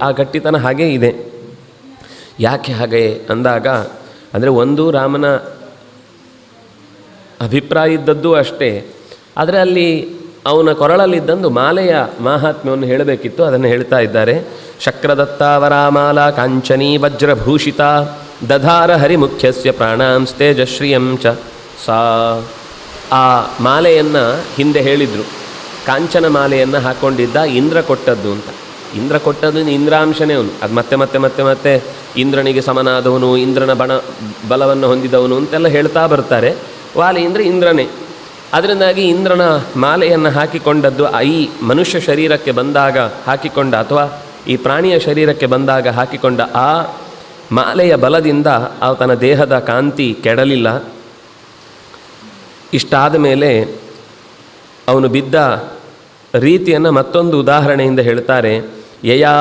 ಆ ಗಟ್ಟಿತನ ಹಾಗೇ ಇದೆ. ಯಾಕೆ ಹಾಗೆ ಅಂದಾಗ, ಅಂದರೆ ಒಂದು ರಾಮನ ಅಭಿಪ್ರಾಯ ಇದ್ದದ್ದು ಅಷ್ಟೇ, ಆದರೆ ಅಲ್ಲಿ ಅವನ ಕೊರಳಲ್ಲಿದ್ದಂದು ಮಾಲೆಯ ಮಾಹಾತ್ಮ್ಯವನ್ನು ಹೇಳಬೇಕಿತ್ತು. ಅದನ್ನು ಹೇಳ್ತಾ ಇದ್ದಾರೆ. ಶಕ್ರದತ್ತಾವರಾಮಾಲಾ ಕಾಂಚನೀ ವಜ್ರಭೂಷಿತ ದಧಾರ ಹರಿಮುಖ್ಯಸ್ಯ ಪ್ರಾಣಾಂಸ್ತೇಜಶ್ರಿಯಂ ಚ ಸಾ. ಆ ಮಾಲೆಯನ್ನು ಹಿಂದೆ ಹೇಳಿದರು, ಕಾಂಚನ ಮಾಲೆಯನ್ನು ಹಾಕ್ಕೊಂಡಿದ್ದ ಇಂದ್ರ ಕೊಟ್ಟದ್ದು ಅಂತ. ಇಂದ್ರ ಕೊಟ್ಟದ್ದು ಇಂದ್ರಾಂಶನೇ ಅವನು. ಅದು ಮತ್ತೆ ಮತ್ತೆ ಮತ್ತೆ ಮತ್ತೆ ಇಂದ್ರನಿಗೆ ಸಮನಾದವನು, ಇಂದ್ರನ ಬಲವನ್ನು ಹೊಂದಿದವನು ಅಂತೆಲ್ಲ ಹೇಳ್ತಾ ಬರ್ತಾರೆ. ವಾಲಿ ಅಂದರೆ ಇಂದ್ರನೇ. ಅದರಿಂದಾಗಿ ಇಂದ್ರನ ಮಾಲೆಯನ್ನು ಹಾಕಿಕೊಂಡದ್ದು ಈ ಮನುಷ್ಯ ಶರೀರಕ್ಕೆ ಬಂದಾಗ ಹಾಕಿಕೊಂಡ, ಅಥವಾ ಈ ಪ್ರಾಣಿಯ ಶರೀರಕ್ಕೆ ಬಂದಾಗ ಹಾಕಿಕೊಂಡ ಆ ಮಾಲೆಯ ಬಲದಿಂದ ತನ್ನ ದೇಹದ ಕಾಂತಿ ಕೆಡಲಿಲ್ಲ. ಇಷ್ಟಾದ ಮೇಲೆ ಅವನು ಬಿದ್ದ ರೀತಿಯನ್ನು ಮತ್ತೊಂದು ಉದಾಹರಣೆಯಿಂದ ಹೇಳ್ತಾರೆ. ಯಯಾ